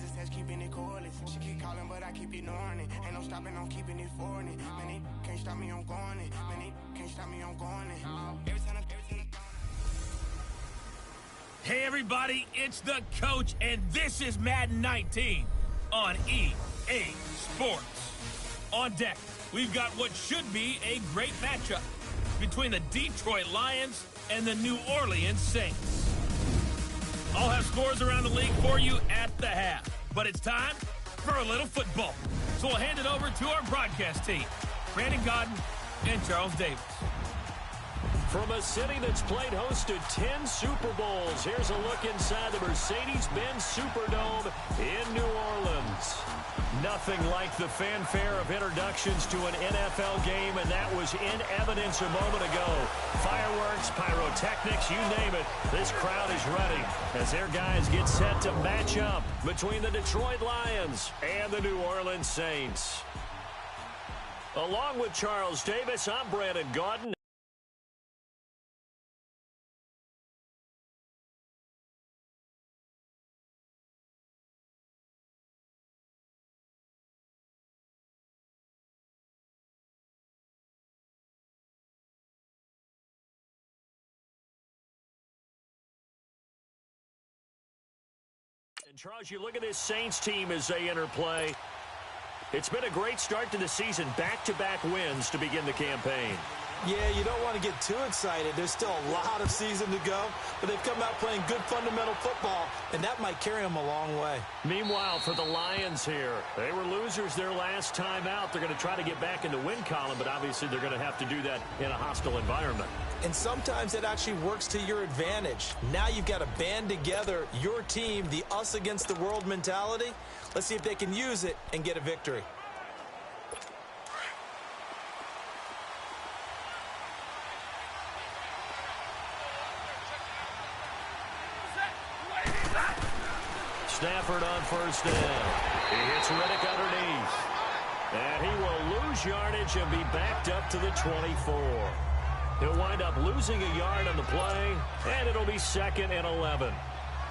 just says keeping it cordless. She keep calling, but I keep ignoring it. Ain't no stopping, I'm keeping it for it. Man, they can't stop me, I'm going it. Man, they can't stop me, I'm going it. Every time I Hey everybody, it's the coach, and this is Madden 19 on EA Sports. On deck, we've got what should be a great matchup between the Detroit Lions and the New Orleans Saints. I'll have scores around the league for you at the half, but it's time for a little football. So we'll hand it over to our broadcast team, Brandon Godden and Charles Davis. From a city that's played host to 10 Super Bowls, here's a look inside the Mercedes-Benz Superdome in New Orleans. Nothing like the fanfare of introductions to an NFL game, and that was in evidence a moment ago. Fireworks, pyrotechnics, you name it, this crowd is ready as their guys get set to match up between the Detroit Lions and the New Orleans Saints. Along with Charles Davis, I'm Brandon Godden. And Charles, you look at this Saints team as they interplay. It's been a great start to the season, back-to-back wins to begin the campaign. Yeah, you don't want to get too excited. There's still a lot of season to go, but they've come out playing good fundamental football, and that might carry them a long way. Meanwhile, for the Lions here, they were losers their last time out. They're going to try to get back in the win column, but obviously they're going to have to do that in a hostile environment. And sometimes it actually works to your advantage. Now you've got to band together your team, the us against the world mentality. Let's see if they can use it and get a victory. Stafford on first down. He hits Riddick underneath. And he will lose yardage and be backed up to the 24. He'll wind up losing a yard on the play, and it'll be 2nd and 11.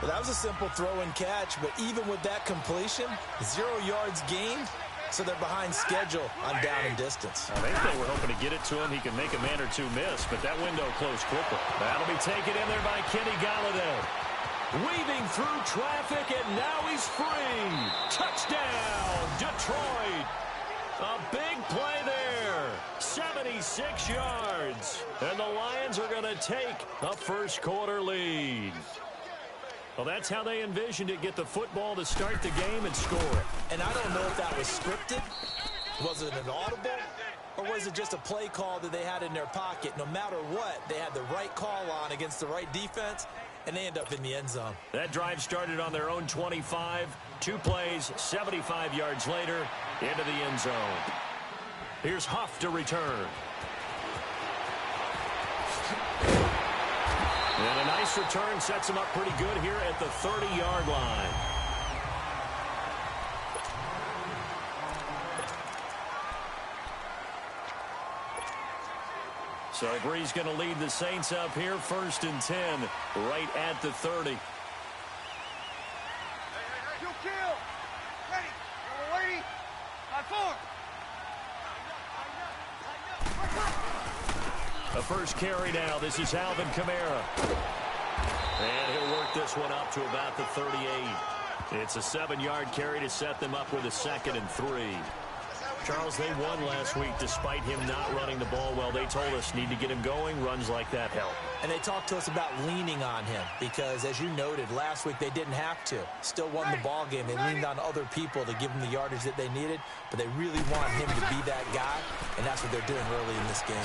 Well, that was a simple throw and catch, but even with that completion, 0 yards gained, so they're behind schedule on down and distance. I think they were hoping to get it to him. He can make a man or two miss, but that window closed quickly. That'll be taken in there by Kenny Galladay. Weaving through traffic, and now he's free. Touchdown, Detroit. A big play there. 76 yards. And the Lions are going to take a first-quarter lead. Well, that's how they envisioned it. Get the football to start the game and score it. And I don't know if that was scripted. Was it an audible? Or was it just a play call that they had in their pocket? No matter what, they had the right call on against the right defense, and they end up in the end zone. That drive started on their own 25. 2 plays, 75 yards later, into the end zone. Here's Huff to return. And a nice return sets him up pretty good here at the 30-yard line. So Bree's going to lead the Saints up here, 1st and 10, right at the 30. A first carry now. This is Alvin Kamara. And he'll work this one up to about the 38. It's a 7-yard carry to set them up with a 2nd and 3. Charles, they won last week despite him not running the ball well. They told us need to get him going. Runs like that help. And they talked to us about leaning on him because, as you noted, last week they didn't have to. Still won the ball game. They leaned on other people to give them the yardage that they needed, but they really want him to be that guy, and that's what they're doing early in this game.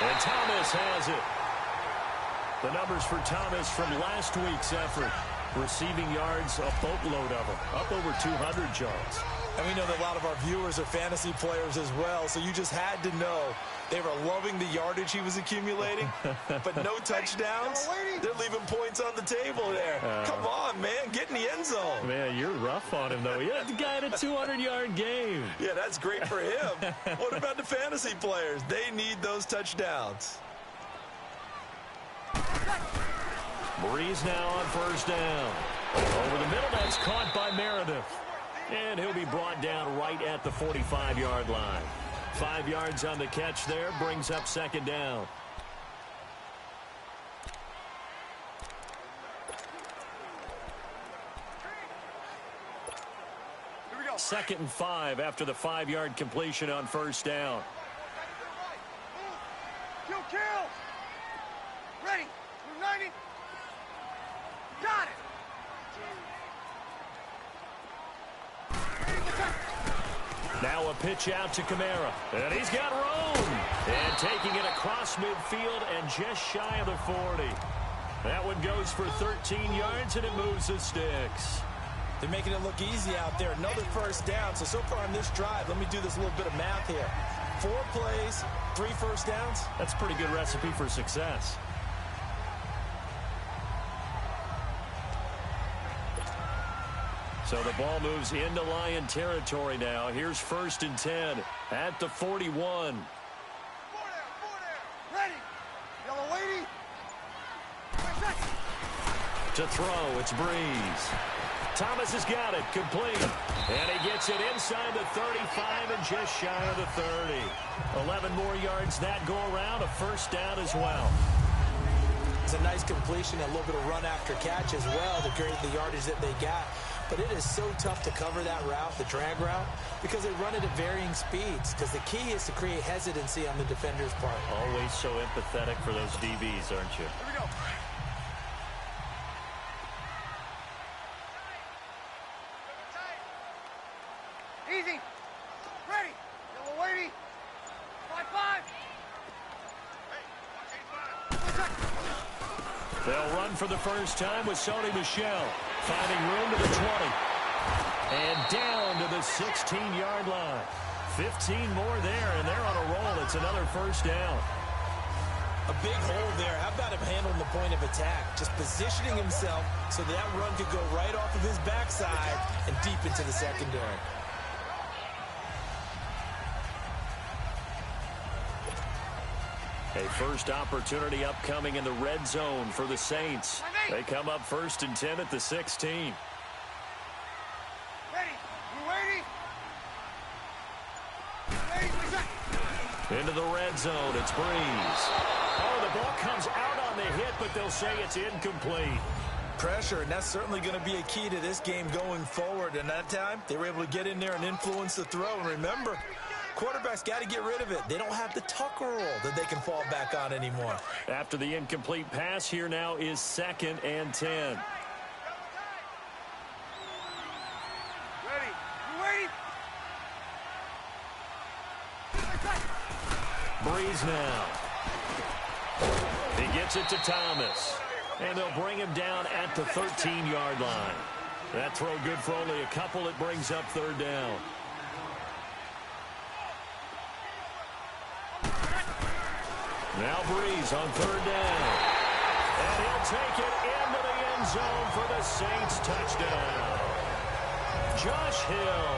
And Thomas has it. The numbers for Thomas from last week's effort. Receiving yards, a boatload of them. Up over 200 yards. And we know that a lot of our viewers are fantasy players as well, so you just had to know they were loving the yardage he was accumulating, but no touchdowns. They're leaving points on the table there. Come on, man, get in the end zone. Man, you're rough on him, though. Yeah, the guy had a 200-yard game. Yeah, that's great for him. What about the fantasy players? They need those touchdowns. Breeze now on first down. Over the middle, that's It's caught by Meredith. And he'll be brought down right at the 45-yard line. 5 yards on the catch there, brings up second down. Second and 5 after the 5-yard completion on first down. Kill. Ready. Move 90. Got it. Now a pitch out to Kamara. And he's got room. And taking it across midfield and just shy of the 40. That one goes for 13 yards, and it moves the sticks. They're making it look easy out there. Another first down. So far on this drive, let me do this little bit of math here. 4 plays, 3 first downs. That's a pretty good recipe for success. So the ball moves into Lion territory now. Here's 1st and 10 at the 41. 4 down. Ready. Yellow lady. To throw, it's Breeze. Thomas has got it, complete. And he gets it inside the 35 and just shy of the 30. 11 more yards that go around, a first down as well. It's a nice completion, a little bit of run after catch as well to create the yardage that they got. But it is so tough to cover that route, the drag route, because they run it at varying speeds. Because the key is to create hesitancy on the defender's part. Always so empathetic for those DBs, aren't you? Here we go. Easy. Ready. Yellow lady. 5-5. They'll run for the first time with Sony Michel. Finding room to the 20. And down to the 16-yard line. 15 more there, and they're on a roll. It's another first down. A big hole there. How about him handling the point of attack? Just positioning himself so that run could go right off of his backside and deep into the secondary. A first opportunity upcoming in the red zone for the Saints. They come up 1st and 10 at the 16. Ready. You ready? Into the red zone, it's Breeze. Oh, the ball comes out on the hit, but they'll say it's incomplete. Pressure, and that's certainly going to be a key to this game going forward. And that time, they were able to get in there and influence the throw. And remember, quarterbacks got to get rid of it. They don't have the tucker roll that they can fall back on anymore. After the incomplete pass, here now is 2nd and 10. Ready. You ready? Breeze now. He gets it to Thomas. And they'll bring him down at the 13-yard line. That throw good for only a couple. It brings up 3rd down. Now Breeze on 3rd down. And he'll take it into the end zone for the Saints touchdown. Josh Hill,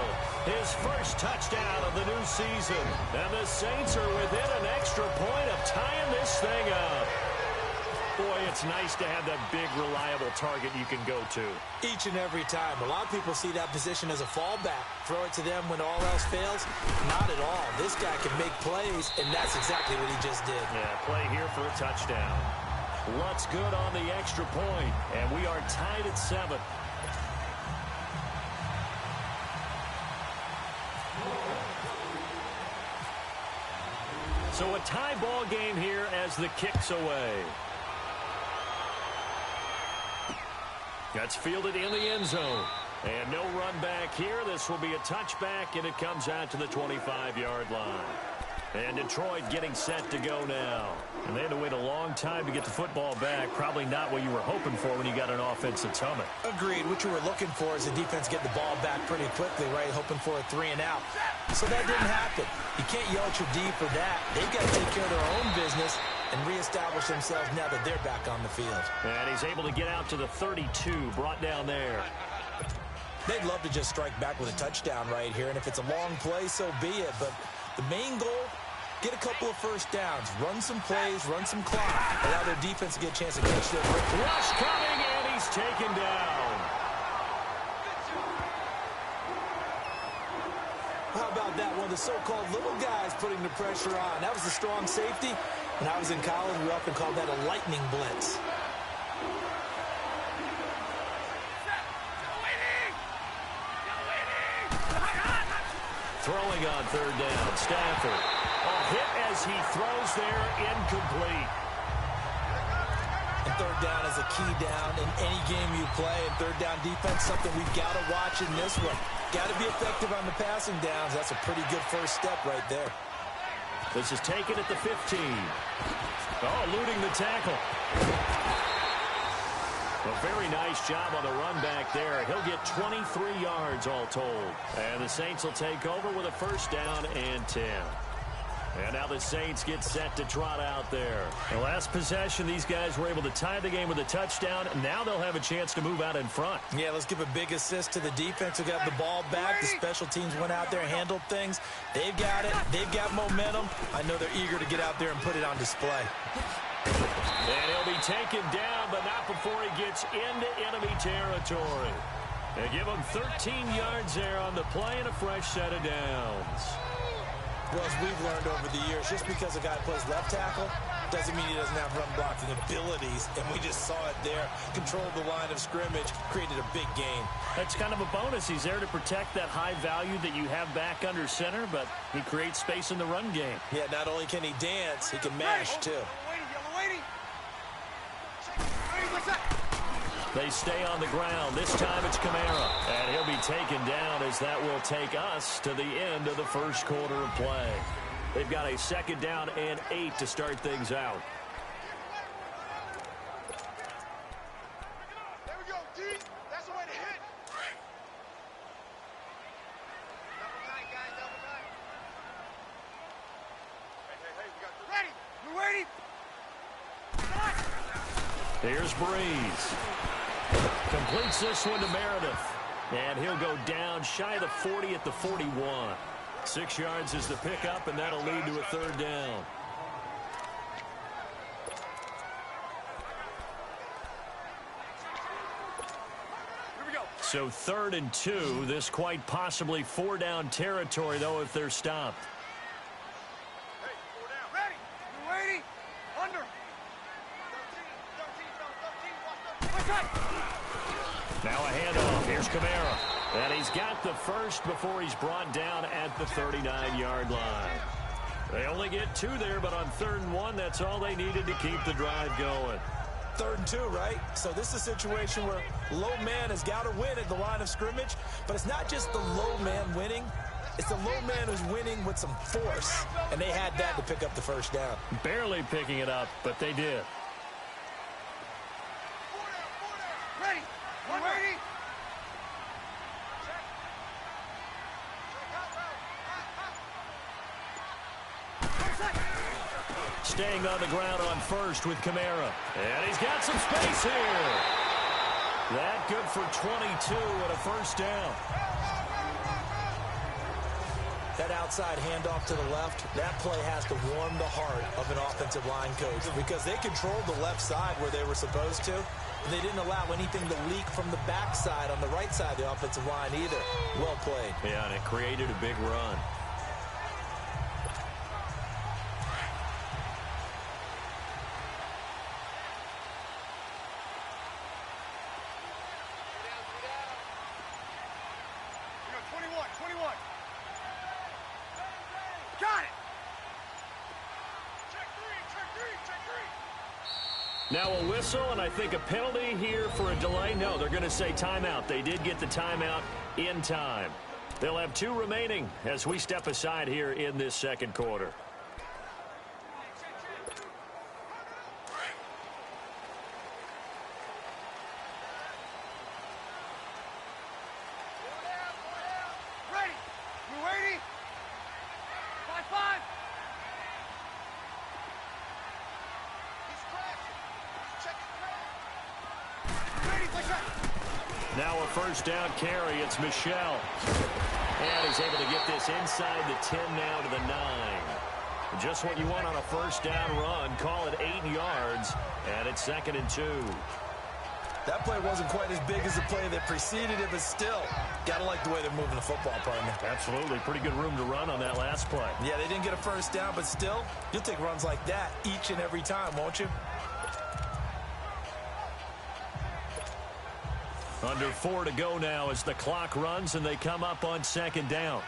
his first touchdown of the new season. And the Saints are within an extra point of tying this thing up. Boy, it's nice to have that big, reliable target you can go to. Each and every time. A lot of people see that position as a fallback. Throw it to them when all else fails. Not at all. This guy can make plays, and that's exactly what he just did. Yeah, play here for a touchdown. Luck's good on the extra point, and we are tied at 7. So a tie ball game here as the kick's away. That's fielded in the end zone. And no run back here. This will be a touchback, and it comes out to the 25-yard line. And Detroit getting set to go now. And they had to wait a long time to get the football back. Probably not what you were hoping for when you got an offense that's humming. Agreed. What you were looking for is the defense get the ball back pretty quickly, right? Hoping for a 3 and out. So that didn't happen. You can't yell at your D for that. They've got to take care of their own business and reestablish themselves now that they're back on the field. And he's able to get out to the 32, brought down there. They'd love to just strike back with a touchdown right here, and if it's a long play, so be it. But the main goal, get a couple of first downs, run some plays, run some clock, allow their defense to get a chance to catch their break. Rush coming, and he's taken down. love that one. The so-called little guys putting the pressure on. That was the strong safety. When I was in college, we often called that a lightning blitz. Throwing on third down, Stafford. A hit as he throws there, incomplete. And third down is a key down in any game you play. And third down defense, something we've got to watch in this one. Got to be effective on the passing downs. That's a pretty good first step right there. This is taken at the 15. Oh, eluding the tackle. A very nice job on the run back there. He'll get 23 yards all told. And the Saints will take over with a first down and 10. And now the Saints get set to trot out there. The last possession, these guys were able to tie the game with a touchdown. Now they'll have a chance to move out in front. Yeah, let's give a big assist to the defense who got the ball back. The special teams went out there, handled things. They've got it. They've got momentum. I know they're eager to get out there and put it on display. And he'll be taken down, but not before he gets into enemy territory. They give him 13 yards there on the play and a fresh set of downs. Well, as we've learned over the years, just because a guy plays left tackle doesn't mean he doesn't have run blocking abilities. And we just saw it there. Controlled the line of scrimmage, created a big gain. That's kind of a bonus. He's there to protect that high value that you have back under center, but he creates space in the run game. Yeah, not only can he dance, he can mash, too. They stay on the ground. This time it's Kamara. And he'll be taken down as that will take us to the end of the first quarter of play. They've got a second down and 8 to start things out. There we go, D. That's the way to hit. Double tight, guys, double tight. Hey, we got ready. We're waiting. Here's Breeze. Completes this one to Meredith. And he'll go down shy of the 40 at the 41. 6 yards is the pickup, and that'll lead to a third down. Here we go. So 3rd and 2. This quite possibly 4-down territory, though, if they're stopped. Hey, 4 down. Ready. We're waiting. Under. 13, watch 13. Now a handoff. Here's Kamara. And he's got the first before he's brought down at the 39-yard line. They only get 2 there, but on 3rd and 1, that's all they needed to keep the drive going. 3rd and 2, right? So this is a situation where low man has got to win at the line of scrimmage, but it's not just the low man winning. It's the low man who's winning with some force, and they had that to pick up the first down. Barely picking it up, but they did. Ready. We're waiting. Staying on the ground on first with Kamara. And he's got some space here. That good for 22 and a first down. That outside handoff to the left, that play has to warm the heart of an offensive line coach because they controlled the left side where they were supposed to. They didn't allow anything to leak from the backside on the right side of the offensive line either. Well played. Yeah, and it created a big run. Now a whistle, and I think a penalty here for a delay. No, they're going to say timeout. They did get the timeout in time. They'll have 2 remaining as we step aside here in this second quarter. Ready. We're waiting. 5-5. Now a first down carry. It's Michelle. And he's able to get this inside the 10 now to the 9. Just what you want on a first down run. Call it 8 yards. And it's 2nd and 2. That play wasn't quite as big as the play that preceded it, but still, got to like the way they're moving the football, partner. Absolutely. Pretty good room to run on that last play. Yeah, they didn't get a first down, but still, you'll take runs like that each and every time, won't you? Under 4 to go now as the clock runs and they come up on second down.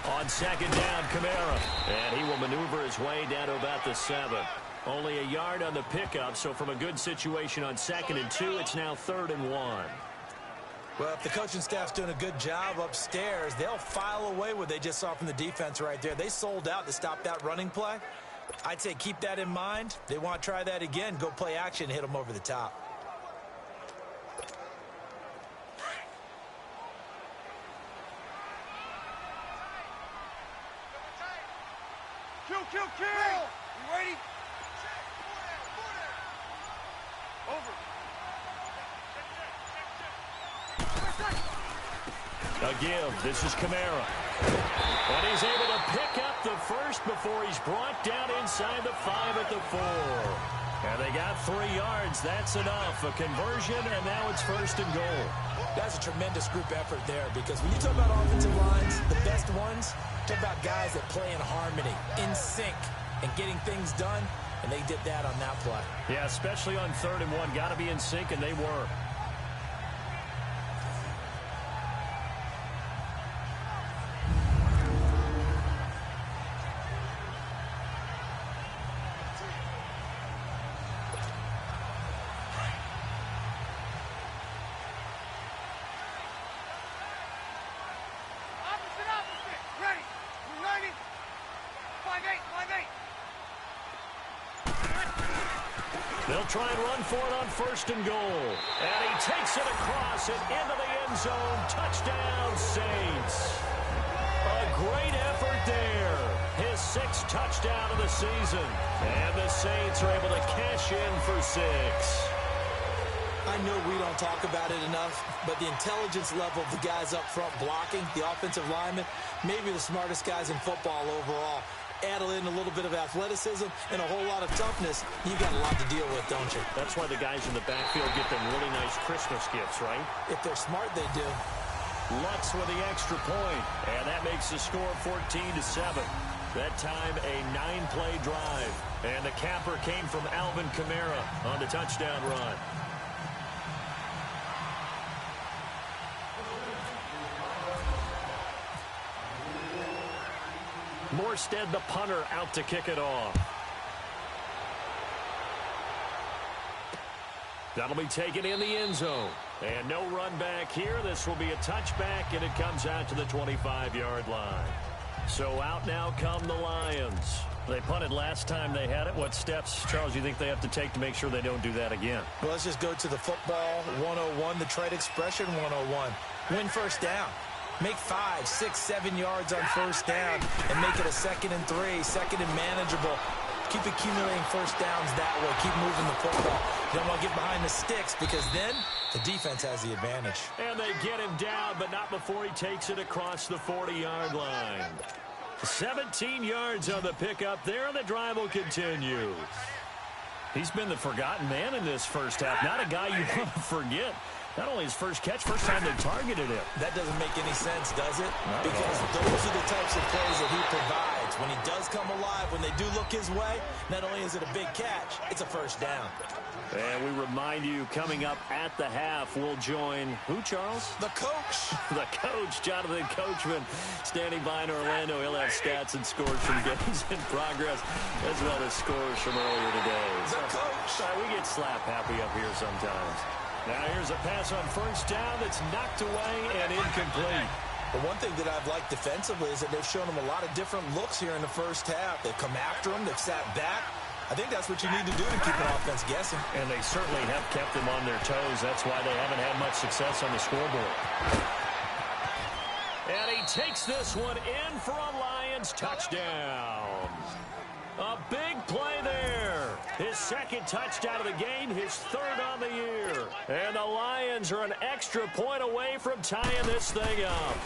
On second down, Kamara. And he will maneuver his way down to about the 7. Only a yard on the pickup, so from a good situation on 2nd and 2, it's now 3rd and 1. Well, if the coaching staff's doing a good job upstairs, they'll file away what they just saw from the defense right there. They sold out to stop that running play. I'd say keep that in mind. They want to try that again. Go play action, hit them over the top. Kill. You ready? Over. A give. This is Kamara. And he's able to pick up the first before he's brought down inside the 5 at the 4. And they got 3 yards. That's enough. A conversion, and now it's 1st and goal. That's a tremendous group effort there, because when you talk about offensive lines, the best ones, talk about guys that play in harmony, in sync, and getting things done, and they did that on that play. Yeah, especially on 3rd and 1. Got to be in sync, and they were. They'll try and run for it on 1st and goal. And he takes it across and into the end zone. Touchdown, Saints. A great effort there. His 6th touchdown of the season. And the Saints are able to cash in for 6. I know we don't talk about it enough, but the intelligence level of the guys up front blocking, the offensive linemen, maybe the smartest guys in football overall. Add in a little bit of athleticism and a whole lot of toughness, you got a lot to deal with, don't you? That's why the guys in the backfield get them really nice Christmas gifts, right? If they're smart, they do. Lutz with the extra point, and that makes the score 14-7. That time a 9-play drive, and the capper came from Alvin Kamara on the touchdown run. Morstead, the punter, out to kick it off. That'll be taken in the end zone. And no run back here. This will be a touchback, and it comes out to the 25-yard line. So out now come the Lions. They punted last time they had it. What steps, Charles, you think they have to take to make sure they don't do that again? Well, let's just go to the football 101, the trade expression 101. Win first down. Make 5, 6, 7 yards on first down and make it a 2nd and 3, 2nd and manageable. Keep accumulating first downs that way. Keep moving the football. You don't want to get behind the sticks, because then the defense has the advantage. And they get him down, but not before he takes it across the 40-yard line. 17 yards on the pickup there, and the drive will continue. He's been the forgotten man in this first half. Not a guy you want to forget. Not only his first catch, first time they targeted him. That doesn't make any sense, does it? Because those are the types of plays that he provides. When he does come alive, when they do look his way, not only is it a big catch, it's a first down. And we remind you, coming up at the half, we'll join who, Charles? The coach. The coach, Jonathan Coachman, standing by in Orlando. He'll have stats and scores from games in progress, as well as scores from earlier today. The coach. We get slap happy up here sometimes. Now here's a pass on first down that's knocked away and incomplete. But one thing that I've liked defensively is that they've shown him a lot of different looks here in the first half. They've come after him. They've sat back. I think that's what you need to do to keep an offense guessing. And they certainly have kept them on their toes. That's why they haven't had much success on the scoreboard. And he takes this one in for a Lions touchdown. A big play there. His 2nd touchdown of the game, his 3rd on the year. And the Lions are an extra point away from tying this thing up.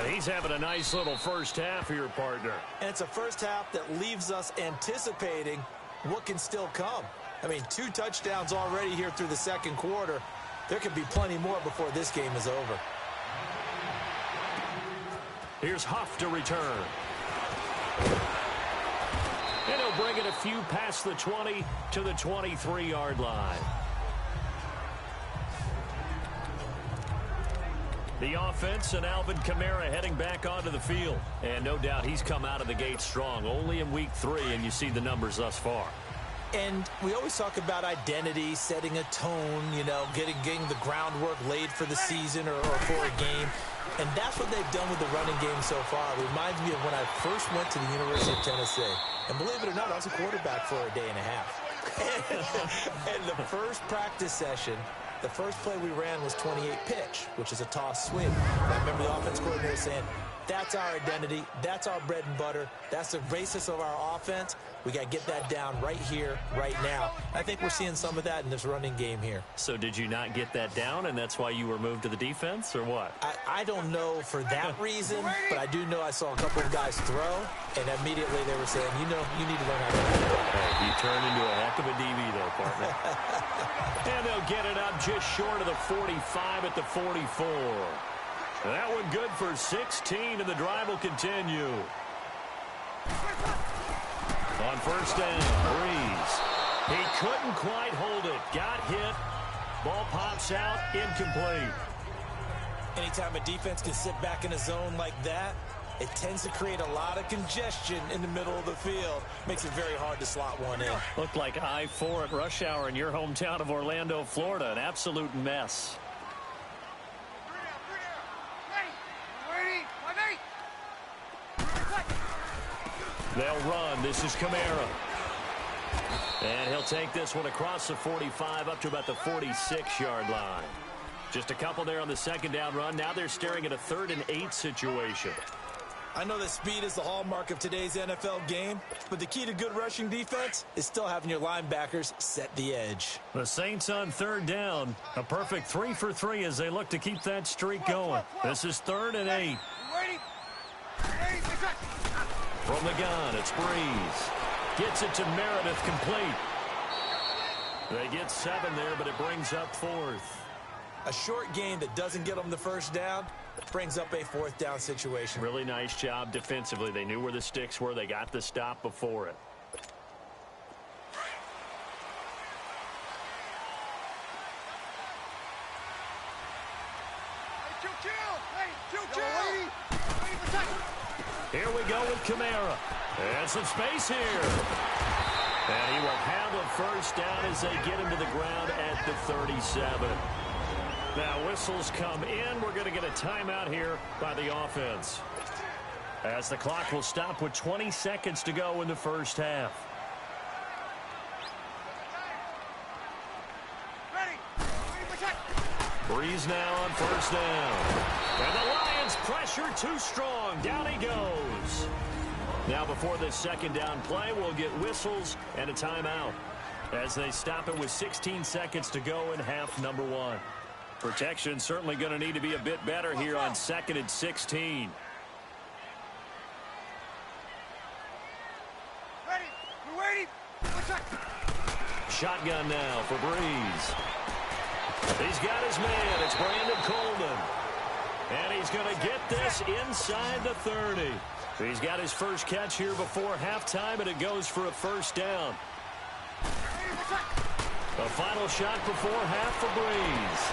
He's having a nice little first half here, partner. And it's a first half that leaves us anticipating what can still come. I mean, 2 touchdowns already here through the second quarter. There could be plenty more before this game is over. Here's Huff to return. And he'll bring it a few past the 20 to the 23-yard line. The offense and Alvin Kamara heading back onto the field. And no doubt he's come out of the gate strong. Only in week 3, and you see the numbers thus far. And we always talk about identity, setting a tone, you know, getting the groundwork laid for the season or for a game. And that's what they've done with the running game so far. It reminds me of when I first went to the University of Tennessee. And believe it or not, I was a quarterback for a day and a half. And the first practice session, the first play we ran was 28 pitch, which is a toss swing. And I remember the offense coordinator saying, that's our identity, that's our bread and butter, that's the basis of our offense. We got to get that down right here, right now. I think we're seeing some of that in this running game here. So did you not get that down, and that's why you were moved to the defense, or what? I don't know for that reason, but I do know I saw a couple of guys throw, and immediately they were saying, you know, you need to learn how to do that. Hey, you turned into a heck of a DB, though, partner. And they'll get it up just short of the 45 at the 44. That one good for 16, and the drive will continue. On first down, Breeze. He couldn't quite hold it. Got hit. Ball pops out, incomplete. Anytime a defense can sit back in a zone like that, it tends to create a lot of congestion in the middle of the field. Makes it very hard to slot one in. Looked like I-4 at rush hour in your hometown of Orlando, Florida. An absolute mess. They'll run. This is Kamara. And he'll take this one across the 45 up to about the 46-yard line. Just a couple there on the second down run. Now they're staring at a 3rd and 8 situation. I know that speed is the hallmark of today's NFL game, but the key to good rushing defense is still having your linebackers set the edge. The Saints on 3rd down. A perfect 3 for 3 as they look to keep that streak going. This is 3rd and 8. From the gun, it's Breeze. Gets it to Meredith, complete. They get 7 there, but it brings up 4th. A short gain that doesn't get them the first down brings up a 4th down situation. Really nice job defensively. They knew where the sticks were. They got the stop before it. Here we go with Kamara. And some space here. And he will have a first down as they get him to the ground at the 37. Now whistles come in. We're going to get a timeout here by the offense, as the clock will stop with 20 seconds to go in the first half. Breeze now on first down. And the Lions pressure too strong. Down he goes. Now before this second down play, we'll get whistles and a timeout as they stop it with 16 seconds to go in half number 1. Protection certainly going to need to be a bit better here on 2nd and 16. Shotgun now for Breeze. He's got his man. It's Brandon Coleman. And he's going to get this inside the 30. He's got his first catch here before halftime, and it goes for a first down. A final shot before half for Breeze.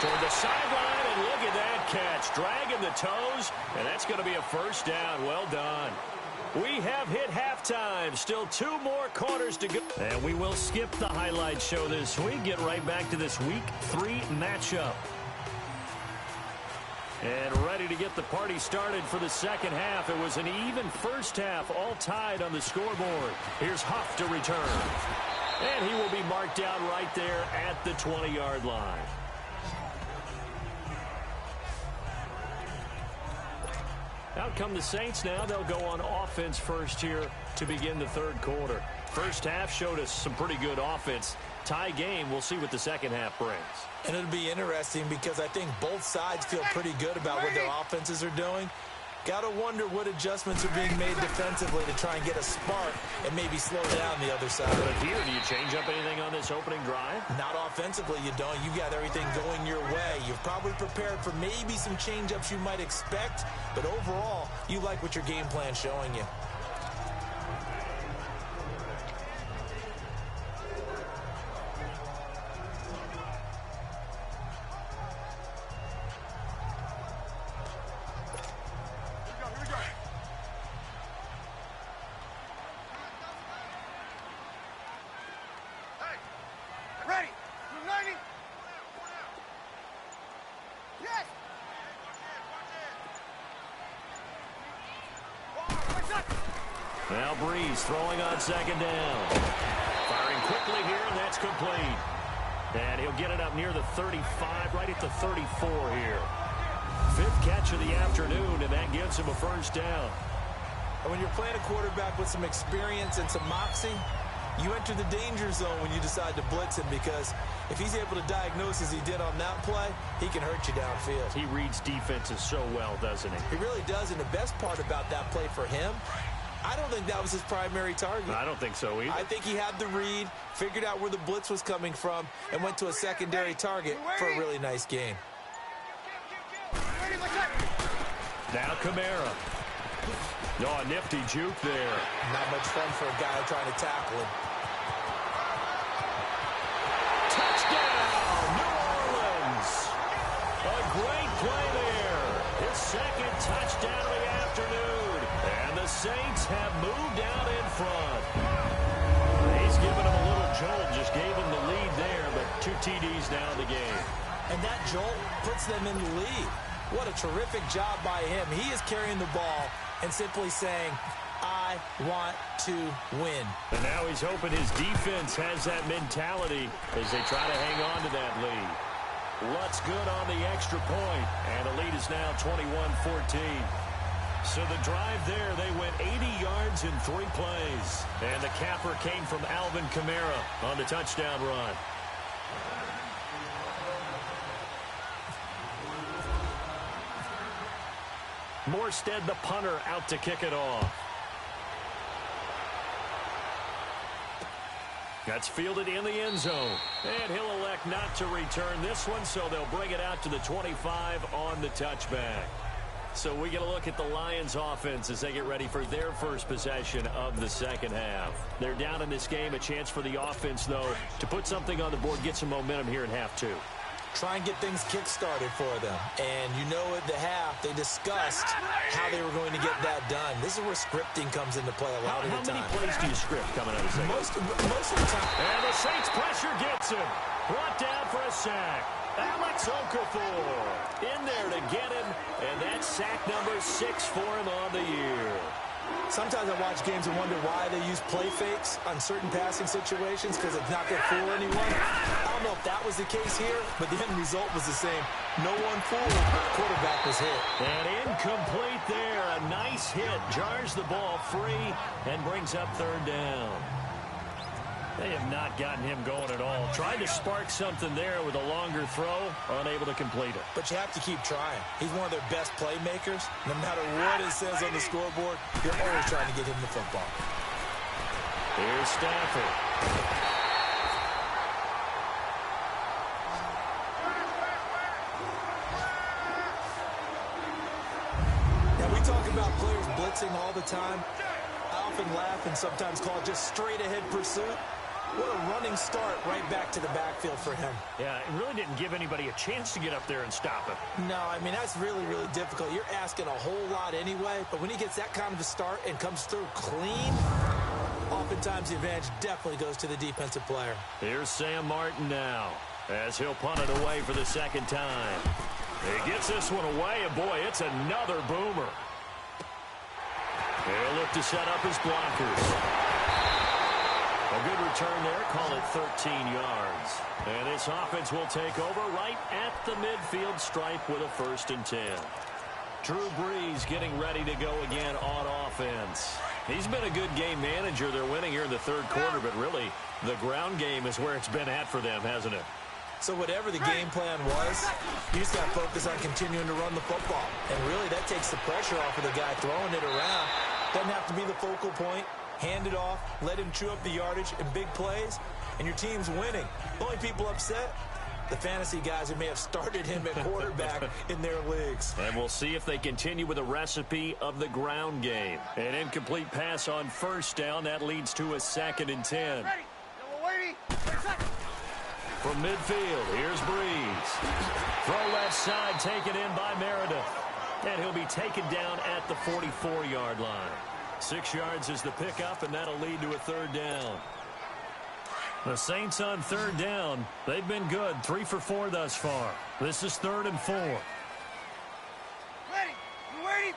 Toward the sideline, and look at that catch. Dragging the toes, and that's going to be a first down. Well done. We have hit halftime. Still 2 more quarters to go. And we will skip the highlight show this week. Get right back to this Week 3 matchup. And ready to get the party started for the second half. It was an even first half, all tied on the scoreboard. Here's Huff to return. And he will be marked down right there at the 20-yard line. Out come the Saints now. They'll go on offense first here to begin the third quarter. First half showed us some pretty good offense. tie game. We'll see what the second half brings. And it'll be interesting because I think both sides feel pretty good about what their offenses are doing. Got to wonder what adjustments are being made defensively to try and get a spark and maybe slow down the other side. But here, do you change up anything on this opening drive? Not offensively, you don't. You got everything going your way. You've probably prepared for maybe some change-ups you might expect, but overall, you like what your game plan's showing you. Now Breeze throwing on second down. Firing quickly here, and that's complete. And he'll get it up near the 35, right at the 34 here. Fifth catch of the afternoon, and that gives him a first down. And when you're playing a quarterback with some experience and some moxie, you enter the danger zone when you decide to blitz him, because if he's able to diagnose as he did on that play, he can hurt you downfield. He reads defenses so well, doesn't he? He really does, and the best part about that play for him, I don't think that was his primary target. I don't think so either. I think he had the read, figured out where the blitz was coming from, and went to a secondary target for a really nice gain. Now Kamara. Oh, a nifty juke there. Not much fun for a guy trying to tackle him. Touchdown, New Orleans. A great play there. His second touchdown of the afternoon. And the Saints have moved out in front. He's given him a little jolt, just gave him the lead there, but 2 TDs now in the game. And that jolt puts them in the lead. What a terrific job by him. He is carrying the ball and simply saying, I want to win. And now he's hoping his defense has that mentality as they try to hang on to that lead. Lutz good on the extra point, and the lead is now 21-14. So the drive there, they went 80 yards in 3 plays. And the capper came from Alvin Kamara on the touchdown run. Morstead, the punter, out to kick it off. That's fielded in the end zone. And he'll elect not to return this one, so they'll bring it out to the 25 on the touchback. So we get a look at the Lions offense as they get ready for their first possession of the second half. They're down in this game, a chance for the offense, though, to put something on the board, get some momentum here in half 2. Try and get things kick-started for them. And you know at the half, they discussed how they were going to get that done. This is where scripting comes into play a lot of the time. How many plays do you script coming out of the second? Most of the time. And the Saints pressure gets him. Brought down for a sack. Alex Okafor in there to get him, and that's sack number 6 for him on the year. Sometimes I watch games and wonder why they use play fakes on certain passing situations, because it's not going to fool anyone. I don't know if that was the case here, but the end result was the same. No one fooled. Quarterback was hit. And incomplete there. A nice hit. Jars the ball free and brings up 3rd down. They have not gotten him going at all. Tried to spark something there with a longer throw, unable to complete it. But you have to keep trying. He's one of their best playmakers. No matter what it says on the scoreboard, you're always trying to get him the football. Here's Stafford. Now, we talk about players blitzing all the time. I often laugh and sometimes call it just straight-ahead pursuit. What a running start right back to the backfield for him. Yeah, it really didn't give anybody a chance to get up there and stop him. No, I mean, that's really, really difficult. You're asking a whole lot anyway, but when he gets that kind of a start and comes through clean, oftentimes the advantage definitely goes to the defensive player. Here's Sam Martin now, as he'll punt it away for the second time. He gets this one away, and boy, it's another boomer. He'll look to set up his blockers. A good return there, call it 13 yards. And this offense will take over right at the midfield stripe with a 1st and 10. Drew Brees getting ready to go again on offense. He's been a good game manager. They're winning here in the third quarter, but really the ground game is where it's been at for them, hasn't it? So whatever the game plan was, you just got to focus on continuing to run the football. And really, that takes the pressure off of the guy throwing it around. Doesn't have to be the focal point. Hand it off, let him chew up the yardage in big plays, and your team's winning. The only people upset, the fantasy guys who may have started him at quarterback in their leagues. And we'll see if they continue with a recipe of the ground game. An incomplete pass on first down. That leads to a 2nd and 10. From midfield, here's Breeze. Throw left side, taken in by Meredith. And he'll be taken down at the 44-yard line. 6 yards is the pickup, and that'll lead to a 3rd down. The Saints on 3rd down. They've been good, 3 for 4 thus far. This is 3rd and 4. Ready. You ready?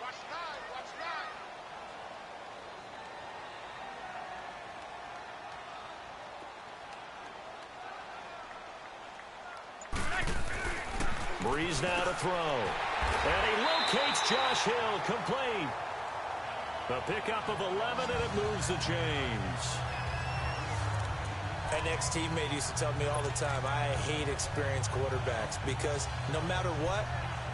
Watch 9. Watch 9. Breeze now to throw. And he locates Josh Hill, complete. A pickup of 11, and it moves the chains. An ex-teammate used to tell me all the time, I hate experienced quarterbacks because no matter what,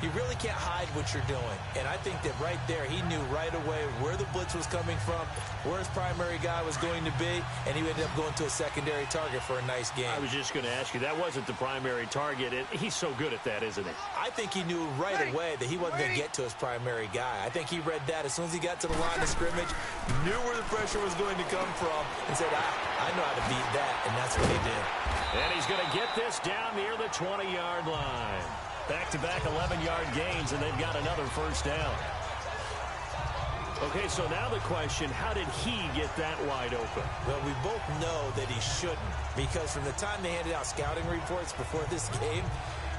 you really can't hide what you're doing. And I think that right there, he knew right away where the blitz was coming from, where his primary guy was going to be, and he ended up going to a secondary target for a nice game. I was just going to ask you, that wasn't the primary target. He's so good at that, isn't he? I think he knew right away that he wasn't going to get to his primary guy. I think he read that as soon as he got to the line of scrimmage, knew where the pressure was going to come from, and said, I know how to beat that, and that's what he did. And he's going to get this down near the 20-yard line. Back-to-back 11-yard gains, and they've got another 1st down. Okay, so now the question, how did he get that wide open? Well, we both know that he shouldn't, because from the time they handed out scouting reports before this game,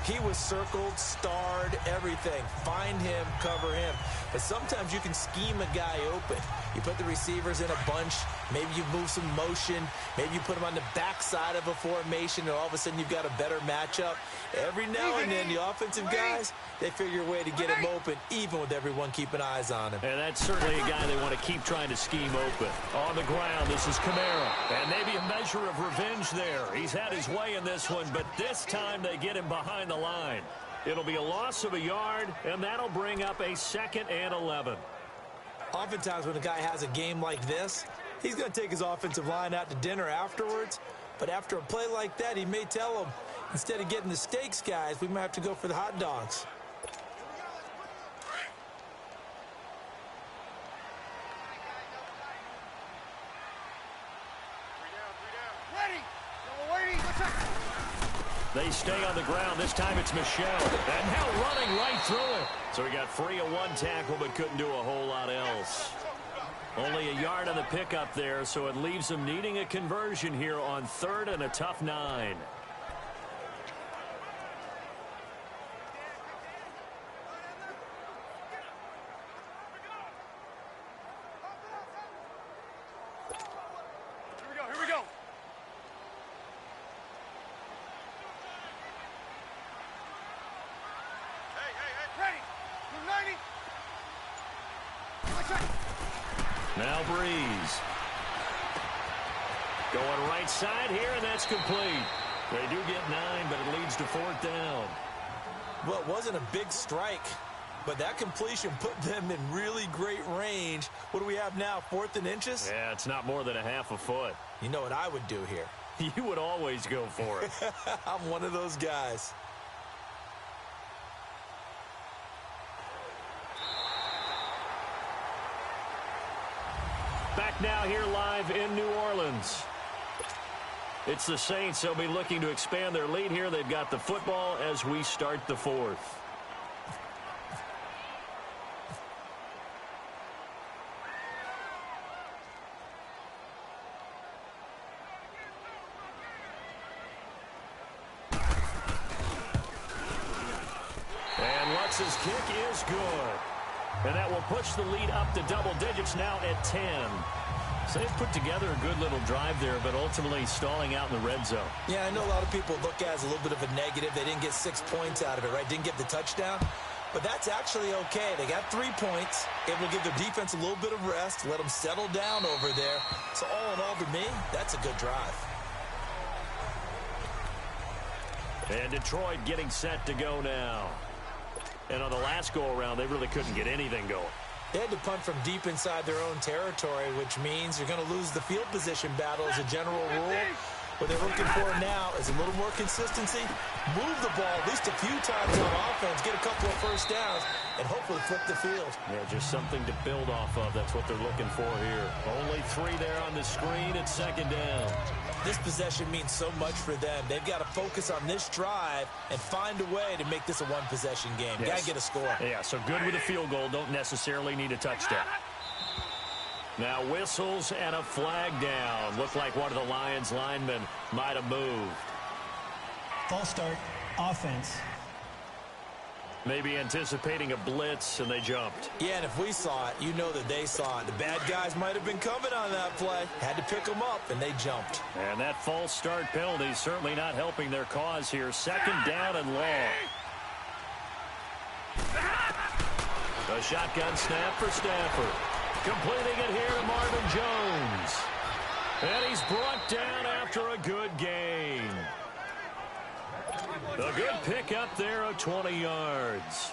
he was circled, starred, everything. Find him, cover him. But sometimes you can scheme a guy open. You put the receivers in a bunch. Maybe you move some motion. Maybe you put them on the backside of a formation, and all of a sudden you've got a better matchup. Every now and then, the offensive guys, they figure a way to get him open, even with everyone keeping eyes on him. And that's certainly a guy they want to keep trying to scheme open. On the ground, this is Kamara. And maybe a measure of revenge there. He's had his way in this one, but this time they get him behind the line. It'll be a loss of a yard, and that'll bring up a 2nd and 11. Oftentimes when a guy has a game like this, he's going to take his offensive line out to dinner afterwards. But after a play like that, he may tell them, instead of getting the steaks, guys, we might have to go for the hot dogs. They stay on the ground. This time it's Michelle. And now running right through it. So he got free of one tackle but couldn't do a whole lot else. Only a yard on the pickup there, so it leaves him needing a conversion here on 3rd and a tough 9. Here we go. Now Breeze. Going right side here, and that's complete. They do get 9, but it leads to 4th down. Well, it wasn't a big strike, but that completion put them in really great range. What do we have now, 4th and inches? Yeah, it's not more than a half a foot. You know what I would do here? You would always go for it. I'm one of those guys. Back now here live in New Orleans. It's the Saints. They'll be looking to expand their lead here. They've got the football as we start the 4th. And Lutz's kick is good. And that will push the lead up to double digits now at 10. So they've put together a good little drive there, but ultimately stalling out in the red zone. Yeah, I know a lot of people look at it as a little bit of a negative. They didn't get 6 points out of it, right? Didn't get the touchdown. But that's actually okay. They got 3 points. It will give their defense a little bit of rest, let them settle down over there. So all in all, to me, that's a good drive. And Detroit getting set to go now. And on the last go-around, they really couldn't get anything going. They had to punt from deep inside their own territory, which means you're going to lose the field position battle as a general rule. What they're looking for now is a little more consistency, move the ball at least a few times on offense, get a couple of first downs, and hopefully flip the field. Yeah, just something to build off of. That's what they're looking for here. Only 3 there on the screen at second down. This possession means so much for them. They've got to focus on this drive and find a way to make this a one-possession game. Yes. Got to get a score. Yeah, so good with a field goal. Don't necessarily need a touchdown. Now whistles and a flag down. Looked like one of the Lions linemen might have moved. False start, offense. Maybe anticipating a blitz, and they jumped. Yeah, and if we saw it, you know that they saw it. The bad guys might have been coming on that play. Had to pick them up, and they jumped. And that false start penalty is certainly not helping their cause here. Second down and long. A shotgun snap for Stafford. Completing it here to Marvin Jones. And he's brought down after a good gain. A good pickup there of 20 yards.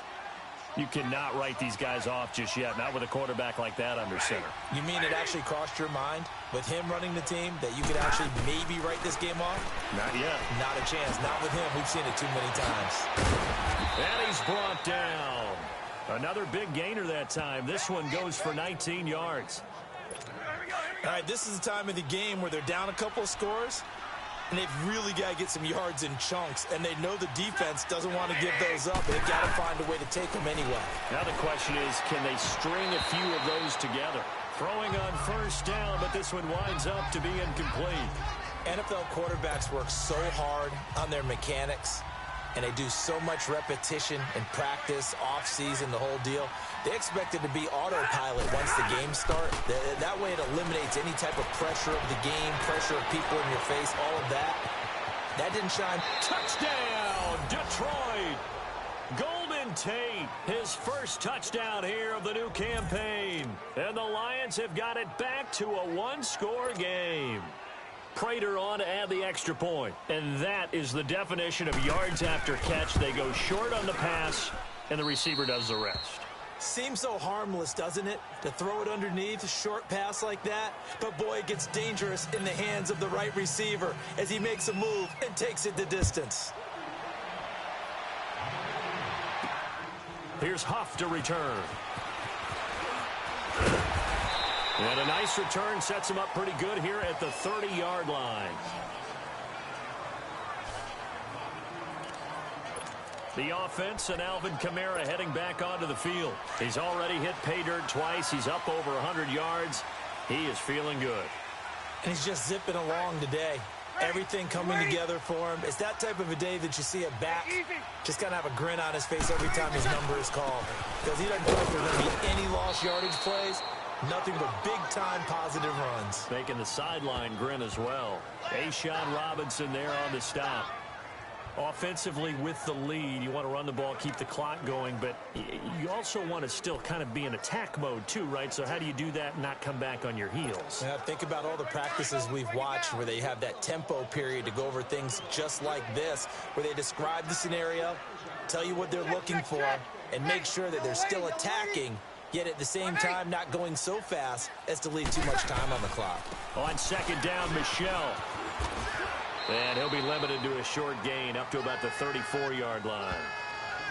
You cannot write these guys off just yet, not with a quarterback like that under center. You mean it actually crossed your mind with him running the team that you could actually maybe write this game off? Not yet. Not a chance. Not with him. We've seen it too many times. And he's brought down. Another big gainer that time. This one goes for 19 yards. All right, this is the time of the game where they're down a couple of scores, and they've really got to get some yards in chunks, and they know the defense doesn't want to give those up. They've got to find a way to take them anyway. Now the question is, can they string a few of those together? Throwing on first down, but this one winds up to be incomplete. NFL quarterbacks work so hard on their mechanics, and they do so much repetition and practice, off-season, the whole deal. They expect it to be autopilot once the games start. That way it eliminates any type of pressure of the game, pressure of people in your face, all of that. That didn't shine. Touchdown, Detroit! Golden Tate, his first touchdown here of the new campaign. And the Lions have got it back to a one-score game. Prater on to add the extra point. And that is the definition of yards after catch. They go short on the pass, and the receiver does the rest. Seems so harmless, doesn't it, to throw it underneath a short pass like that? But, boy, it gets dangerous in the hands of the right receiver as he makes a move and takes it the distance. Here's Huff to return. And a nice return sets him up pretty good here at the 30-yard line. The offense and Alvin Kamara heading back onto the field. He's already hit pay dirt twice. He's up over 100 yards. He is feeling good. And he's just zipping along today. Everything coming together for him. It's that type of a day that you see a back just kind of have a grin on his face every time his number is called. Because he doesn't feel like there's going to be any lost yardage plays. Nothing but big-time positive runs. Making the sideline grin as well. A'Shawn Robinson there on the stop. Offensively with the lead, you want to run the ball, keep the clock going, but you also want to still kind of be in attack mode too, right? So how do you do that and not come back on your heels? Yeah, think about all the practices we've watched where they have that tempo period to go over things just like this, where they describe the scenario, tell you what they're looking for, and make sure that they're still attacking, yet at the same time not going so fast as to leave too much time on the clock. On second down, Michel. And he'll be limited to a short gain up to about the 34-yard line.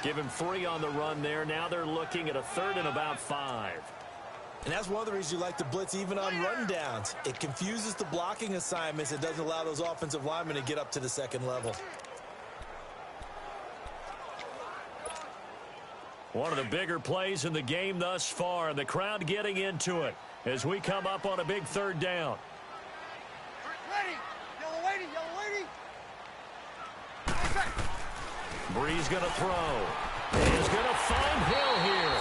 Give him 3 on the run there. Now they're looking at a 3rd and about 5. And that's one of the reasons you like to blitz even on rundowns. It confuses the blocking assignments. It doesn't allow those offensive linemen to get up to the second level. One of the bigger plays in the game thus far. The crowd getting into it as we come up on a big 3rd down. Breeze going to throw. He's going to find Hill here.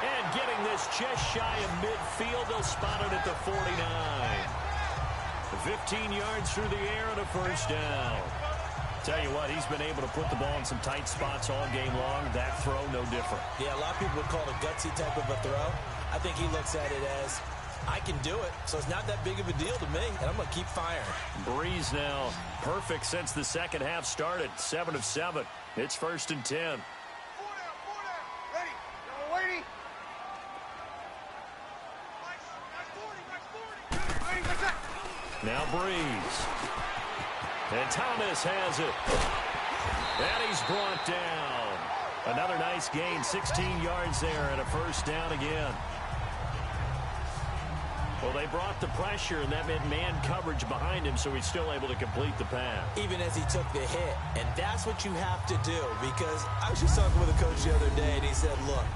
And getting this just shy of midfield. They'll spot it at the 49. 15 yards through the air and a first down. Tell you what, he's been able to put the ball in some tight spots all game long. That throw, no different. Yeah, a lot of people would call it a gutsy type of a throw. I think he looks at it as, I can do it, so it's not that big of a deal to me, and I'm going to keep firing. Breeze now, perfect since the second half started. 7 of 7. It's 1st and 10. Ready. Waiting. Now Breeze. And Thomas has it. And he's brought down. Another nice gain, 16 yards there and a 1st down again. Well, they brought the pressure, and that meant man coverage behind him, so he's still able to complete the pass. Even as he took the hit, and that's what you have to do, because I was just talking with a coach the other day, and he said, look,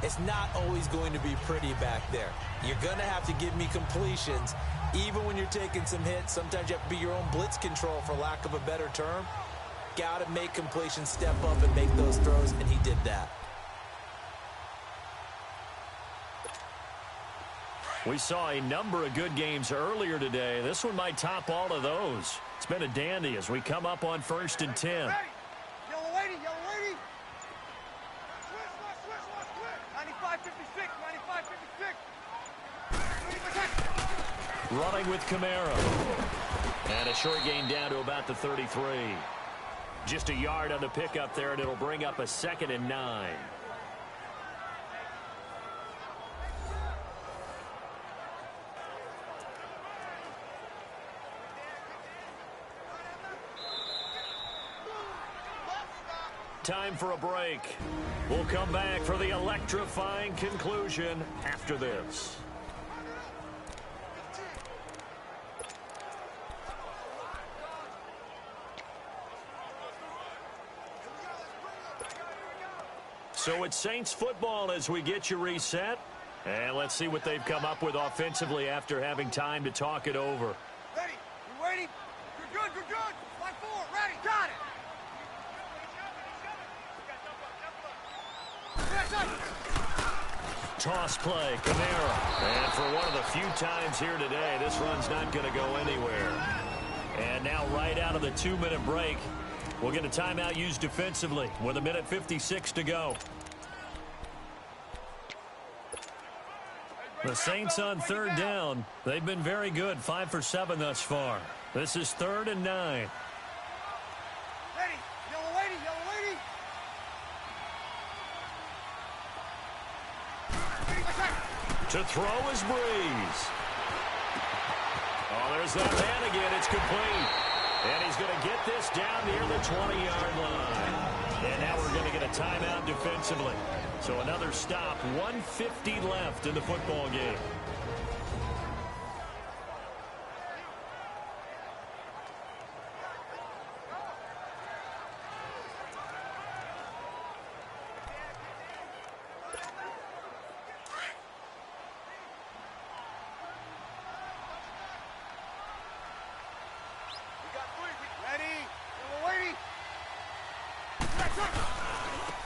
it's not always going to be pretty back there. You're going to have to give me completions, even when you're taking some hits. Sometimes you have to be your own blitz control, for lack of a better term. Got to make completions, step up, and make those throws, and he did that. We saw a number of good games earlier today. This one might top all of those. It's been a dandy as we come up on 1st and 10. Ready. Yellow lady. 95-56. Running with Kamara. And a short gain down to about the 33. Just a yard on the pickup there, and it'll bring up a 2nd and 9. Time for a break. We'll come back for the electrifying conclusion after this. So it's Saints football as we get you reset. And let's see what they've come up with offensively after having time to talk it over. Ready. You waiting? You're good. Line 4. Ready. Got it. Toss play, Kamara. And for one of the few times here today, this run's not going to go anywhere. And now right out of the 2-minute break, we'll get a timeout used defensively with 1:56 to go. The Saints on 3rd down. They've been very good, 5 for 7 thus far. This is 3rd and 9. Ready. Yellow lady. To throw is Breeze. Oh, there's that man again. It's complete. And he's going to get this down near the 20-yard line. And now we're going to get a timeout defensively. So another stop, 1:50 left in the football game.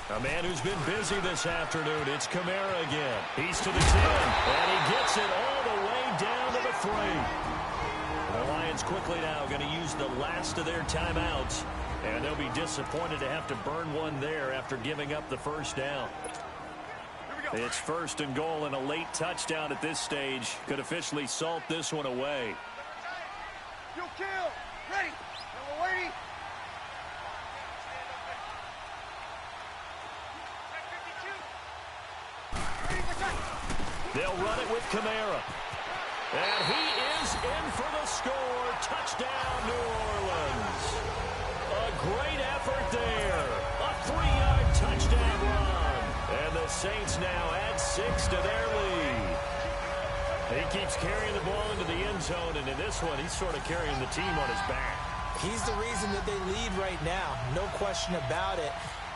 A man who's been busy this afternoon. It's Kamara again. He's to the 10, and he gets it all the way down to the 3. The Lions quickly now going to use the last of their timeouts, and they'll be disappointed to have to burn one there after giving up the 1st down. It's 1st and goal, and a late touchdown at this stage could officially salt this one away. You kill. Ready. Yellow lady. They'll run it with Kamara. And he is in for the score. Touchdown, New Orleans. A great effort there. A 3-yard touchdown run. And the Saints now add 6 to their lead. He keeps carrying the ball into the end zone, and in this one, he's sort of carrying the team on his back. He's the reason that they lead right now. No question about it.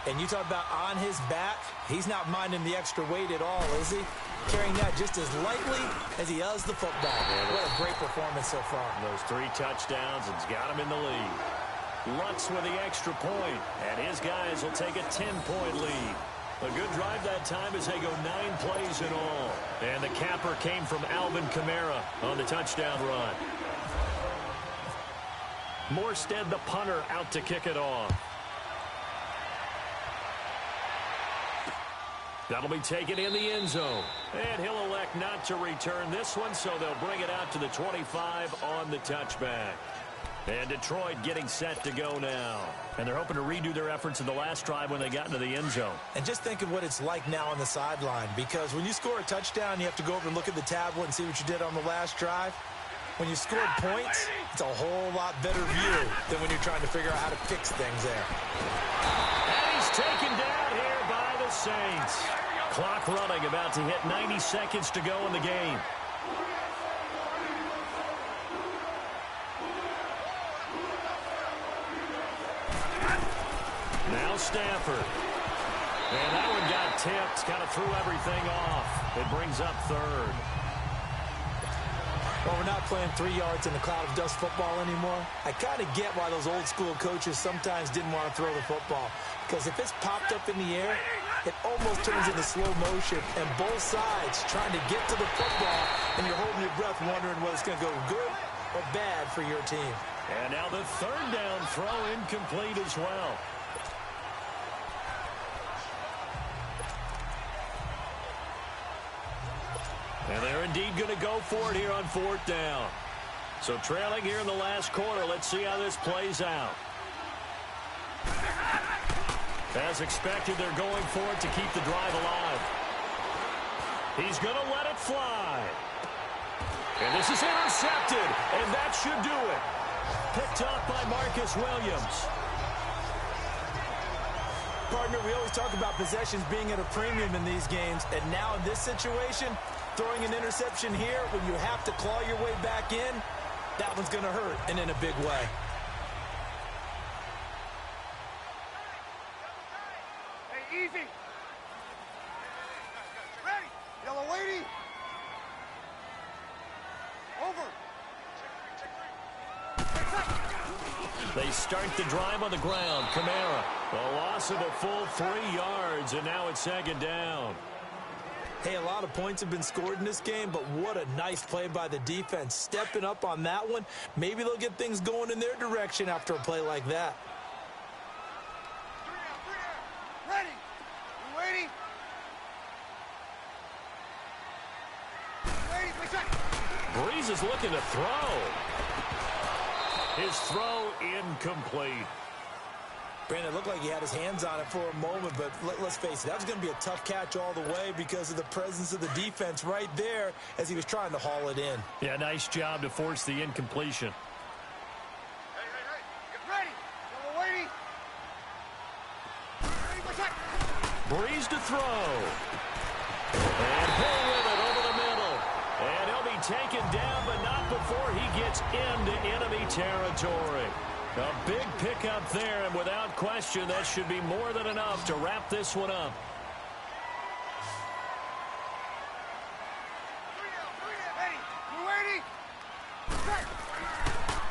And you talk about on his back, he's not minding the extra weight at all, is he? Carrying that just as lightly as he does the football. What a great performance so far. Those 3 touchdowns, and it's got him in the lead. Lutz with the extra point, and his guys will take a 10-point lead. A good drive that time as they go 9 plays in all. And the capper came from Alvin Kamara on the touchdown run. Morstead, the punter, out to kick it off. That'll be taken in the end zone. And he'll elect not to return this one, so they'll bring it out to the 25 on the touchback. And Detroit getting set to go now. And they're hoping to redo their efforts in the last drive when they got into the end zone. And just think of what it's like now on the sideline, because when you score a touchdown, you have to go over and look at the tablet and see what you did on the last drive. When you scored points, it's a whole lot better view than when you're trying to figure out how to fix things there. And he's taken down here by the Saints. Clock running, about to hit 90 seconds to go in the game. Now Stafford. And that one got tipped, kind of threw everything off. It brings up third. Well, we're not playing 3 yards in the cloud of dust football anymore. I kind of get why those old school coaches sometimes didn't want to throw the football. Because if it's popped up in the air, it almost turns into slow motion, and both sides trying to get to the football, and you're holding your breath wondering whether it's going to go good or bad for your team. And now the third down throw incomplete as well. And they're indeed going to go for it here on fourth down. So trailing here in the last quarter, let's see how this plays out. As expected, they're going for it to keep the drive alive. He's going to let it fly. And this is intercepted, and that should do it. Picked off by Marcus Williams. Partner, we always talk about possessions being at a premium in these games, and now in this situation, throwing an interception here when you have to claw your way back in, that one's going to hurt, and in a big way. Hey, easy. Ready. Yellow lady. Over. They start the drive on the ground. Kamara, a loss of a full 3 yards, and now it's second down. Hey, a lot of points have been scored in this game, but what a nice play by the defense. Stepping up on that one, maybe they'll get things going in their direction after a play like that. Ready. You waiting? Breeze is looking to throw. His throw incomplete. Brandon, it looked like he had his hands on it for a moment, but let's face it, that was going to be a tough catch all the way because of the presence of the defense right there as he was trying to haul it in. Yeah, nice job to force the incompletion. Hey, get ready. Yellow lady. Ready for check. Breeze to throw. And pull with it over the middle. And he'll be taken down, but not before he gets into enemy territory. A big pickup there, and without question, that should be more than enough to wrap this one up. Ready. You ready?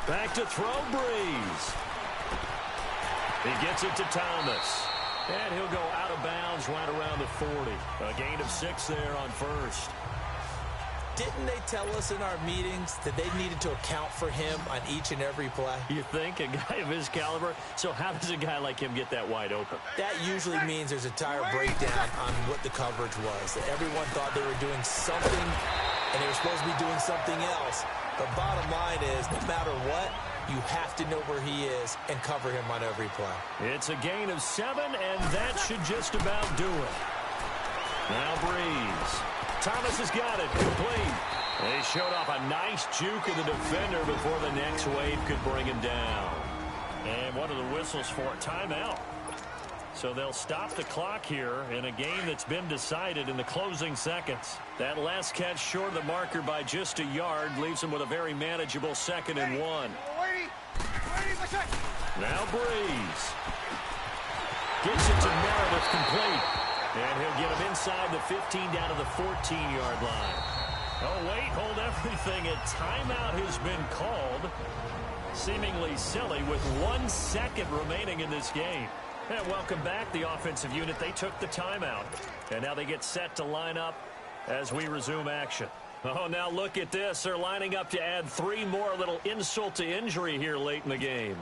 Back to throw, Breeze. He gets it to Thomas. And he'll go out of bounds right around the 40. A gain of 6 there on first. Didn't they tell us in our meetings that they needed to account for him on each and every play? You think? A guy of his caliber? So how does a guy like him get that wide open? That usually means there's a tire breakdown on what the coverage was. That everyone thought they were doing something, and they were supposed to be doing something else. But bottom line is, no matter what, you have to know where he is and cover him on every play. It's a gain of 7, and that should just about do it. Now Breeze. Thomas has got it. Complete. They showed off a nice juke of the defender before the next wave could bring him down. And what are the whistles for? Timeout. So they'll stop the clock here in a game that's been decided in the closing seconds. That last catch short of the marker by just a yard leaves them with a very manageable 2nd and 1. Now Breeze. Gets it to Meredith, complete. And he'll get him inside the 15 down to the 14-yard line. Oh, wait, hold everything. A timeout has been called. Seemingly silly with 1 second remaining in this game. And welcome back, the offensive unit. They took the timeout. And now they get set to line up as we resume action. Oh, now look at this. They're lining up to add 3 more, a little insult to injury here late in the game.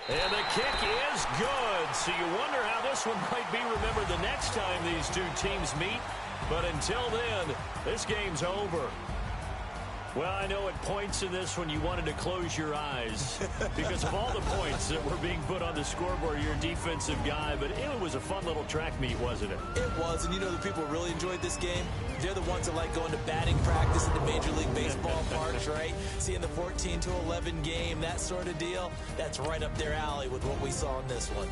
And the kick is good. So you wonder how this one might be remembered the next time these two teams meet. But until then, this game's over. Well, I know at points in this one you wanted to close your eyes because of all the points that were being put on the scoreboard. You're a defensive guy, but it was a fun little track meet, wasn't it? It was, and you know the people who really enjoyed this game? They're the ones that like going to batting practice at the Major League Baseball parks, right? Seeing the 14-11 game, that sort of deal, that's right up their alley with what we saw in this one.